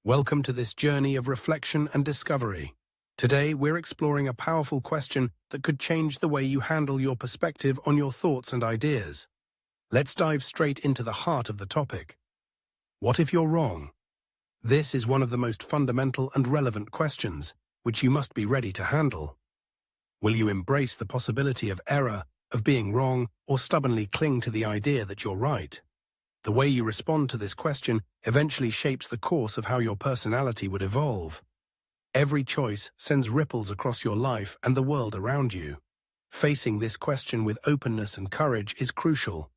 Welcome to this journey of reflection and discovery. Today, we're exploring a powerful question that could change the way you handle your perspective on your thoughts and ideas. Let's dive straight into the heart of the topic. What if you're wrong? This is one of the most fundamental and relevant questions, which you must be ready to handle. Will you embrace the possibility of error, of being wrong, or stubbornly cling to the idea that you're right? The way you respond to this question eventually shapes the course of how your personality would evolve. Every choice sends ripples across your life and the world around you. Facing this question with openness and courage is crucial.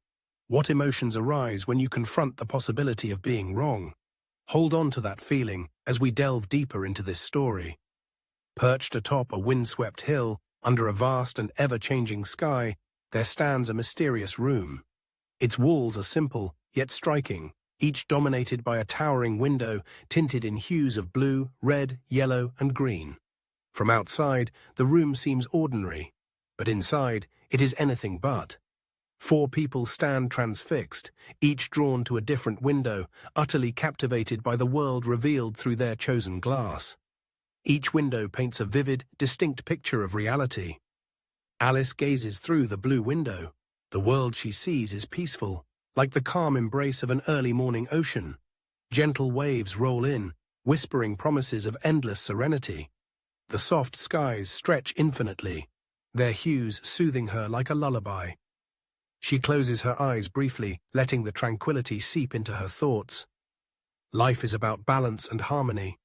What emotions arise when you confront the possibility of being wrong? Hold on to that feeling as we delve deeper into this story. Perched atop a windswept hill, under a vast and ever-changing sky, there stands a mysterious room. Its walls are simple, yet striking, each dominated by a towering window tinted in hues of blue, red, yellow, and green. From outside, the room seems ordinary, but inside, it is anything but. 4 people stand transfixed, each drawn to a different window, utterly captivated by the world revealed through their chosen glass. Each window paints a vivid, distinct picture of reality. Alice gazes through the blue window. The world she sees is peaceful, like the calm embrace of an early morning ocean. Gentle waves roll in, whispering promises of endless serenity. The soft skies stretch infinitely, their hues soothing her like a lullaby. She closes her eyes briefly, letting the tranquility seep into her thoughts. Life is about balance and harmony,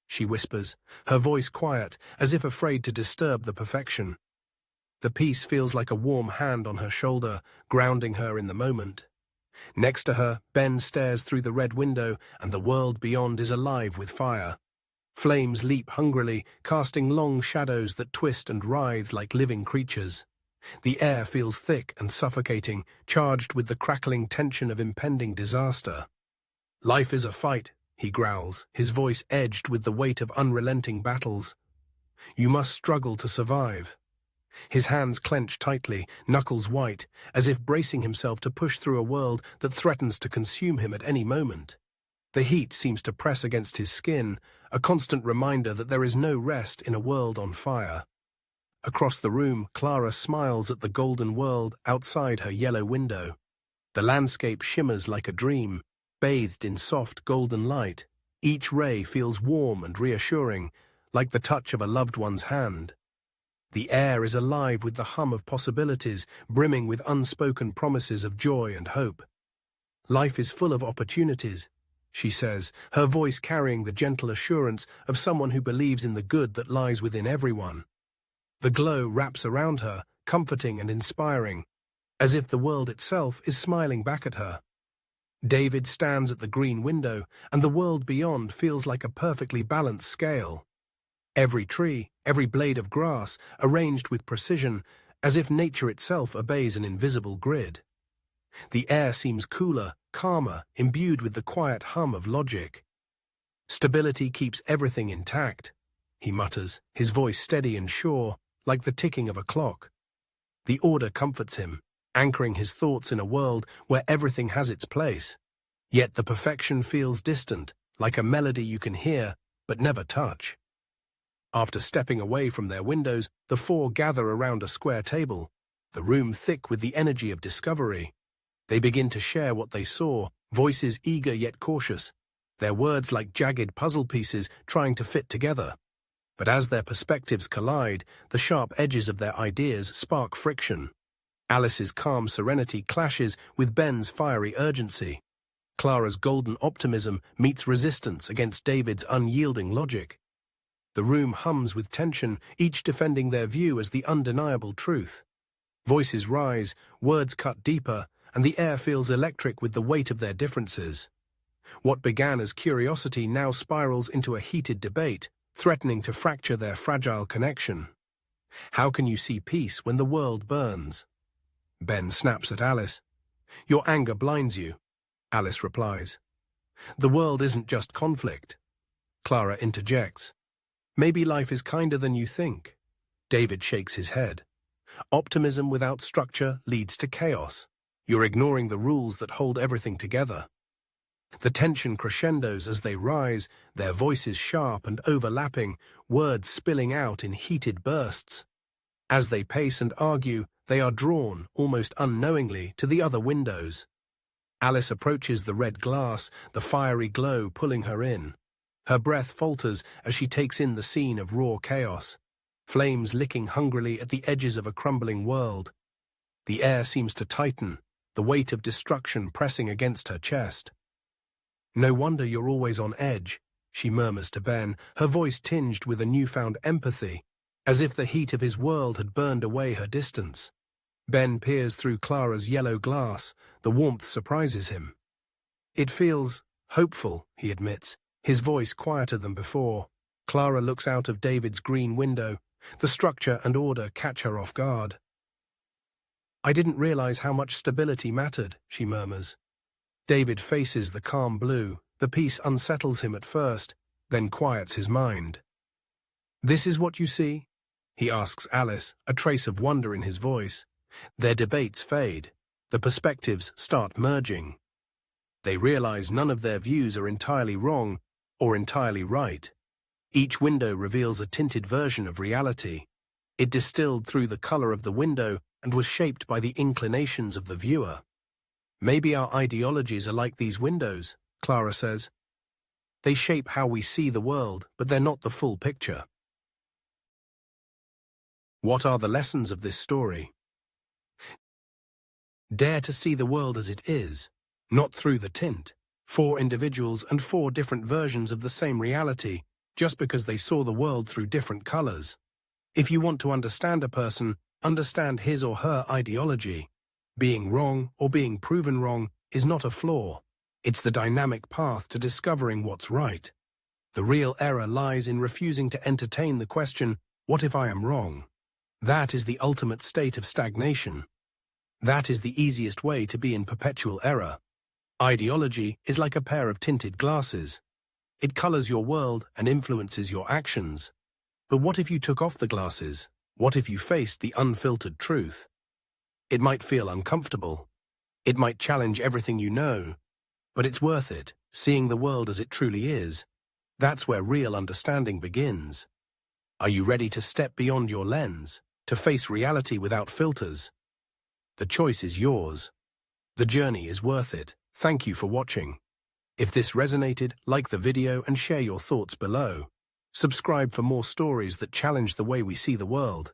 she whispers, her voice quiet, as if afraid to disturb the perfection. The peace feels like a warm hand on her shoulder, grounding her in the moment. Next to her, Ben stares through the red window, and the world beyond is alive with fire. Flames leap hungrily, casting long shadows that twist and writhe like living creatures. The air feels thick and suffocating, charged with the crackling tension of impending disaster. "Life is a fight," he growls, his voice edged with the weight of unrelenting battles. "You must struggle to survive." His hands clench tightly, knuckles white, as if bracing himself to push through a world that threatens to consume him at any moment. The heat seems to press against his skin, a constant reminder that there is no rest in a world on fire. Across the room, Clara smiles at the golden world outside her yellow window. The landscape shimmers like a dream, bathed in soft golden light. Each ray feels warm and reassuring, like the touch of a loved one's hand. The air is alive with the hum of possibilities, brimming with unspoken promises of joy and hope. "Life is full of opportunities," she says, her voice carrying the gentle assurance of someone who believes in the good that lies within everyone. The glow wraps around her, comforting and inspiring, as if the world itself is smiling back at her. David stands at the green window, and the world beyond feels like a perfectly balanced scale. Every tree, every blade of grass, arranged with precision, as if nature itself obeys an invisible grid. The air seems cooler, calmer, imbued with the quiet hum of logic. "Stability keeps everything intact," he mutters, his voice steady and sure, like the ticking of a clock. The order comforts him, anchoring his thoughts in a world where everything has its place. Yet the perfection feels distant, like a melody you can hear but never touch. After stepping away from their windows, the 4 gather around a square table, the room thick with the energy of discovery. They begin to share what they saw, voices eager yet cautious, their words like jagged puzzle pieces trying to fit together. But as their perspectives collide, the sharp edges of their ideas spark friction. Alice's calm serenity clashes with Ben's fiery urgency. Clara's golden optimism meets resistance against David's unyielding logic. The room hums with tension, each defending their view as the undeniable truth. Voices rise, words cut deeper, and the air feels electric with the weight of their differences. What began as curiosity now spirals into a heated debate, threatening to fracture their fragile connection. "How can you see peace when the world burns?" Ben snaps at Alice. "Your anger blinds you," Alice replies. "The world isn't just conflict," Clara interjects. "Maybe life is kinder than you think." David shakes his head. "Optimism without structure leads to chaos. You're ignoring the rules that hold everything together." The tension crescendos as they rise, their voices sharp and overlapping, words spilling out in heated bursts. As they pace and argue, they are drawn, almost unknowingly, to the other windows. Alice approaches the red glass, the fiery glow pulling her in. Her breath falters as she takes in the scene of raw chaos, flames licking hungrily at the edges of a crumbling world. The air seems to tighten, the weight of destruction pressing against her chest. "No wonder you're always on edge," she murmurs to Ben, her voice tinged with a newfound empathy, as if the heat of his world had burned away her distance. Ben peers through Clara's yellow glass. The warmth surprises him. "It feels hopeful," he admits, his voice quieter than before. Clara looks out of David's green window. The structure and order catch her off guard. "I didn't realize how much stability mattered," she murmurs. David faces the calm blue. The peace unsettles him at first, then quiets his mind. "This is what you see?" he asks Alice, a trace of wonder in his voice. Their debates fade. The perspectives start merging. They realize none of their views are entirely wrong or entirely right. Each window reveals a tinted version of reality. It distilled through the color of the window and was shaped by the inclinations of the viewer. "Maybe our ideologies are like these windows," Clara says. "They shape how we see the world, but they're not the full picture." What are the lessons of this story? Dare to see the world as it is, not through the tint. 4 individuals and 4 different versions of the same reality, just because they saw the world through different colors. If you want to understand a person, understand his or her ideology. Being wrong or being proven wrong is not a flaw. It's the dynamic path to discovering what's right. The real error lies in refusing to entertain the question, "What if I am wrong?" That is the ultimate state of stagnation. That is the easiest way to be in perpetual error. Ideology is like a pair of tinted glasses. It colors your world and influences your actions. But what if you took off the glasses? What if you faced the unfiltered truth? It might feel uncomfortable. It might challenge everything you know. But it's worth it, seeing the world as it truly is. That's where real understanding begins. Are you ready to step beyond your lens, to face reality without filters? The choice is yours. The journey is worth it. Thank you for watching. If this resonated, like the video and share your thoughts below. Subscribe for more stories that challenge the way we see the world.